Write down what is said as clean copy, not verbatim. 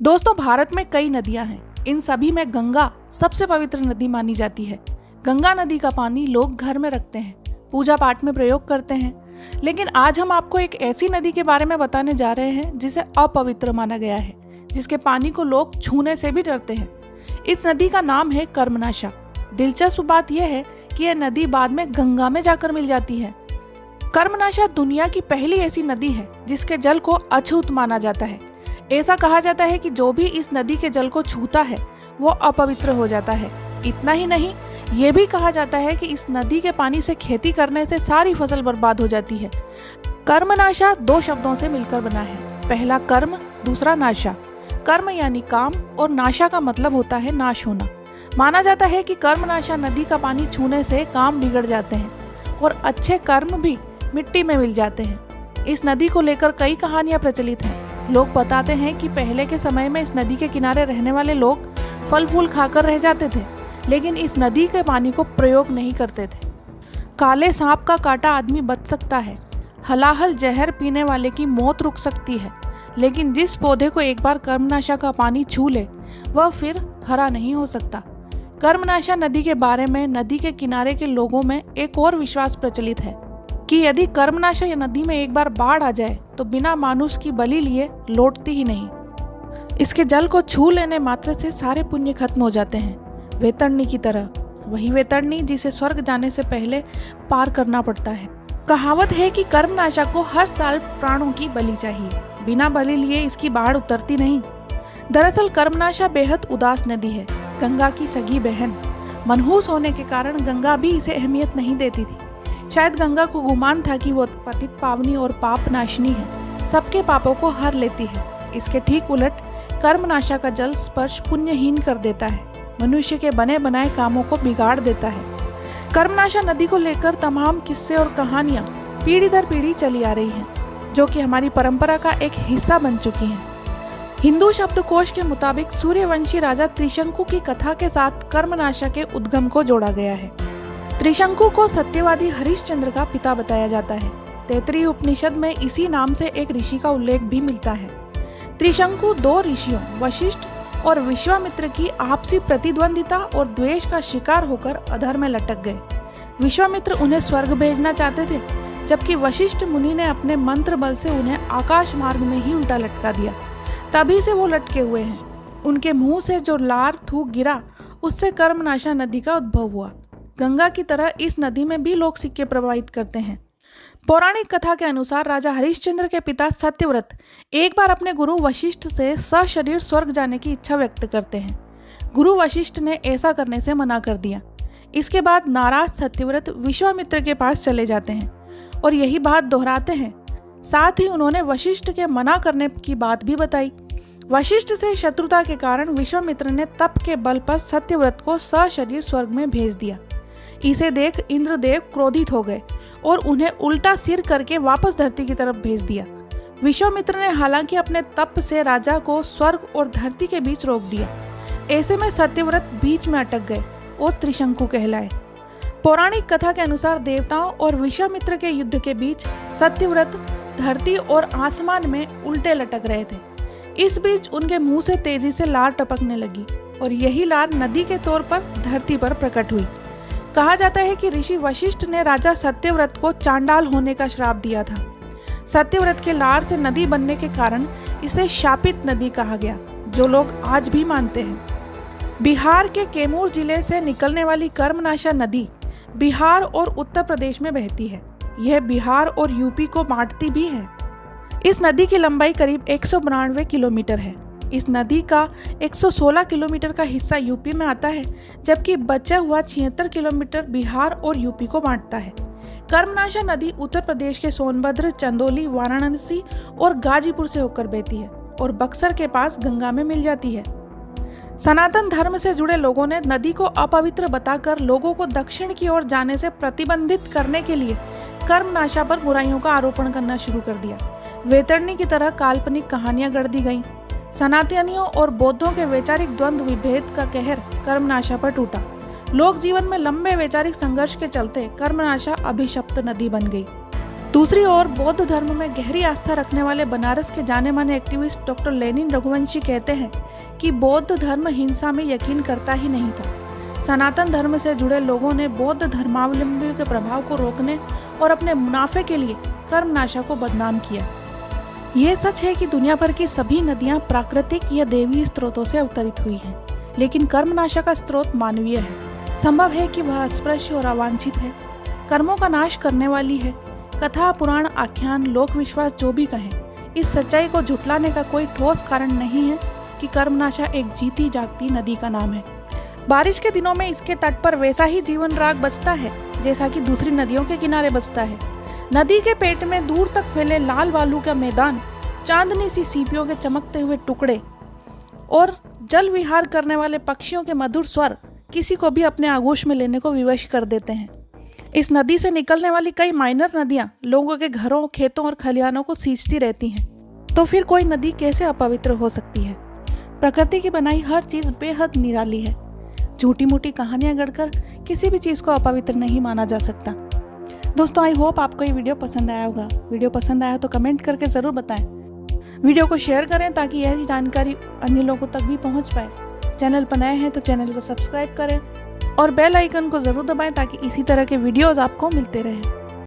दोस्तों, भारत में कई नदियां हैं। इन सभी में गंगा सबसे पवित्र नदी मानी जाती है। गंगा नदी का पानी लोग घर में रखते हैं, पूजा पाठ में प्रयोग करते हैं। लेकिन आज हम आपको एक ऐसी नदी के बारे में बताने जा रहे हैं जिसे अपवित्र माना गया है, जिसके पानी को लोग छूने से भी डरते हैं। इस नदी का नाम है कर्मनाशा। दिलचस्प बात यह है कि यह नदी बाद में गंगा में जाकर मिल जाती है। कर्मनाशा दुनिया की पहली ऐसी नदी है जिसके जल को अछूत माना जाता है। ऐसा कहा जाता है कि जो भी इस नदी के जल को छूता है वो अपवित्र हो जाता है। इतना ही नहीं, ये भी कहा जाता है कि इस नदी के पानी से खेती करने से सारी फसल बर्बाद हो जाती है। कर्मनाशा दो शब्दों से मिलकर बना है, पहला कर्म, दूसरा नाशा। कर्म यानी काम और नाशा का मतलब होता है नाश होना। माना जाता है कि कर्मनाशा नदी का पानी छूने से काम बिगड़ जाते हैं और अच्छे कर्म भी मिट्टी में मिल जाते हैं। इस नदी को लेकर कई कहानियां प्रचलित हैं। लोग बताते हैं कि पहले के समय में इस नदी के किनारे रहने वाले लोग फल फूल खाकर रह जाते थे, लेकिन इस नदी के पानी को प्रयोग नहीं करते थे। काले सांप का काटा आदमी बच सकता है, हलाहल जहर पीने वाले की मौत रुक सकती है, लेकिन जिस पौधे को एक बार कर्मनाशा का पानी छू ले वह फिर हरा नहीं हो सकता। कर्मनाशा नदी के बारे में नदी के किनारे के लोगों में एक और विश्वास प्रचलित है कि यदि कर्मनाशा नदी में एक बार बाढ़ आ जाए तो बिना मानुष की बलि लिए लौटती ही नहीं। इसके जल को छू लेने मात्र से सारे पुण्य खत्म हो जाते हैं, वैतरणी की तरह। वही वैतरणी जिसे स्वर्ग जाने से पहले पार करना पड़ता है। कहावत है कि कर्मनाशा को हर साल प्राणों की बलि चाहिए, बिना बलि लिए इसकी बाढ़ उतरती नहीं। दरअसल कर्मनाशा बेहद उदास नदी है, गंगा की सगी बहन। मनहूस होने के कारण गंगा भी इसे अहमियत नहीं देती थी। शायद गंगा को गुमान था कि वो पतित पावनी और पाप नाशिनी है, सबके पापों को हर लेती है। इसके ठीक उलट कर्मनाशा का जल स्पर्श पुण्यहीन कर देता है, मनुष्य के बने बनाए कामों को बिगाड़ देता है। कर्मनाशा नदी को लेकर तमाम किस्से और कहानियां पीढ़ी दर पीढ़ी चली आ रही हैं, जो कि हमारी परंपरा का एक हिस्सा बन चुकी हैं। हिंदू शब्दकोश के मुताबिक सूर्यवंशी राजा त्रिशंकु की कथा के साथ कर्मनाशा के उद्गम को जोड़ा गया है। त्रिशंकु को सत्यवादी हरिश्चंद्र का पिता बताया जाता है। तैत्तिरीय उपनिषद में इसी नाम से एक ऋषि का उल्लेख भी मिलता है। त्रिशंकु दो ऋषियों वशिष्ठ और विश्वामित्र की आपसी प्रतिद्वंदिता और द्वेष का शिकार होकर अधर में लटक गए। विश्वामित्र उन्हें स्वर्ग भेजना चाहते थे, जबकि वशिष्ठ मुनि ने अपने मंत्र बल से उन्हें आकाश मार्ग में ही उल्टा लटका दिया। तभी से वो लटके हुए हैं। उनके मुंह से जो लार थूक गिरा, उससे कर्मनाशा नदी का उद्भव हुआ। गंगा की तरह इस नदी में भी लोग सिक्के प्रवाहित करते हैं। पौराणिक कथा के अनुसार राजा हरिश्चंद्र के पिता सत्यव्रत एक बार अपने गुरु वशिष्ठ से सशरीर स्वर्ग जाने की इच्छा व्यक्त करते हैं। गुरु वशिष्ठ ने ऐसा करने से मना कर दिया। इसके बाद नाराज सत्यव्रत विश्वामित्र के पास चले जाते हैं और यही बात दोहराते हैं। साथ ही उन्होंने वशिष्ठ के मना करने की बात भी बताई। वशिष्ठ से शत्रुता के कारण विश्वामित्र ने तप के बल पर सत्यव्रत को सशरीर स्वर्ग में भेज दिया। इसे देख इंद्रदेव क्रोधित हो गए और उन्हें उल्टा सिर करके वापस धरती की तरफ भेज दिया। विश्वामित्र ने हालांकि अपने तप से राजा को स्वर्ग और धरती के बीच रोक दिया। ऐसे में सत्यव्रत बीच में अटक गए और त्रिशंकु कहलाए। पौराणिक कथा के अनुसार देवताओं और विश्वामित्र के युद्ध के बीच सत्यव्रत धरती और आसमान में उल्टे लटक रहे थे। इस बीच उनके मुंह से तेजी से लार टपकने लगी और यही लार नदी के तौर पर धरती पर प्रकट हुई। कहा जाता है कि ऋषि वशिष्ठ ने राजा सत्यव्रत को चांडाल होने का श्राप दिया था। सत्यव्रत के लार से नदी बनने के कारण इसे शापित नदी कहा गया, जो लोग आज भी मानते हैं। बिहार के कैमूर जिले से निकलने वाली कर्मनाशा नदी बिहार और उत्तर प्रदेश में बहती है। यह बिहार और यूपी को बांटती भी है। इस नदी की लंबाई करीब 192 किलोमीटर है। इस नदी का 116 किलोमीटर का हिस्सा यूपी में आता है, जबकि बचा हुआ 76 किलोमीटर बिहार और यूपी को बांटता है। कर्मनाशा नदी उत्तर प्रदेश के सोनभद्र, चंदौली, वाराणसी और गाजीपुर से होकर बहती है और बक्सर के पास गंगा में मिल जाती है। सनातन धर्म से जुड़े लोगों ने नदी को अपवित्र बताकर लोगों को दक्षिण की ओर जाने से प्रतिबंधित करने के लिए कर्मनाशा पर बुराइयों का आरोपण करना शुरू कर दिया। वैतरणी की तरह काल्पनिक कहानियां गढ़ दी गईं। सनातनियों और बौद्धों के वैचारिक द्वंद्व विभेद का कहर कर्मनाशा पर टूटा। लोक जीवन में लंबे वैचारिक संघर्ष के चलते कर्मनाशा अभिशप्त नदी बन गई। दूसरी ओर बौद्ध धर्म में गहरी आस्था रखने वाले बनारस के जाने माने एक्टिविस्ट डॉक्टर लेनिन रघुवंशी कहते हैं कि बौद्ध धर्म हिंसा में यकीन करता ही नहीं था। सनातन धर्म से जुड़े लोगों ने बौद्ध धर्मावलंबियों के प्रभाव को रोकने और अपने मुनाफे के लिए कर्मनाशा को बदनाम किया। ये सच है कि दुनिया भर की सभी नदियां प्राकृतिक या दैवीय स्रोतों से अवतरित हुई हैं, लेकिन कर्मनाशा का स्रोत मानवीय है। संभव है कि वह अस्पृश्य और अवांछित है, कर्मों का नाश करने वाली है। कथा, पुराण, आख्यान, लोक विश्वास जो भी कहें, इस सच्चाई को झुटलाने का कोई ठोस कारण नहीं है कि कर्मनाशा एक जीती जागती नदी का नाम है। बारिश के दिनों में इसके तट पर वैसा ही जीवन राग बचता है जैसा कि दूसरी नदियों के किनारे बचता है। नदी के पेट में दूर तक फैले लाल बालू का मैदान, चांदनी सी सीपियों के चमकते हुए टुकड़े और जल विहार करने वाले पक्षियों के मधुर स्वर किसी को भी अपने आगोश में लेने को विवश कर देते हैं। इस नदी से निकलने वाली कई माइनर नदियां लोगों के घरों, खेतों और खलिहानों को सींचती रहती हैं। तो फिर कोई नदी कैसे अपवित्र हो सकती है? प्रकृति की बनाई हर चीज बेहद निराली है। झूठी मूठी कहानियां गढ़कर किसी भी चीज को अपवित्र नहीं माना जा सकता। दोस्तों, आई होप आपको ये वीडियो पसंद आया होगा। वीडियो पसंद आया तो कमेंट करके जरूर बताएं। वीडियो को शेयर करें ताकि यह जानकारी अन्य लोगों तक भी पहुंच पाए। चैनल पर नए हैं तो चैनल को सब्सक्राइब करें और बेल आइकन को जरूर दबाएं ताकि इसी तरह के वीडियोस आपको मिलते रहें।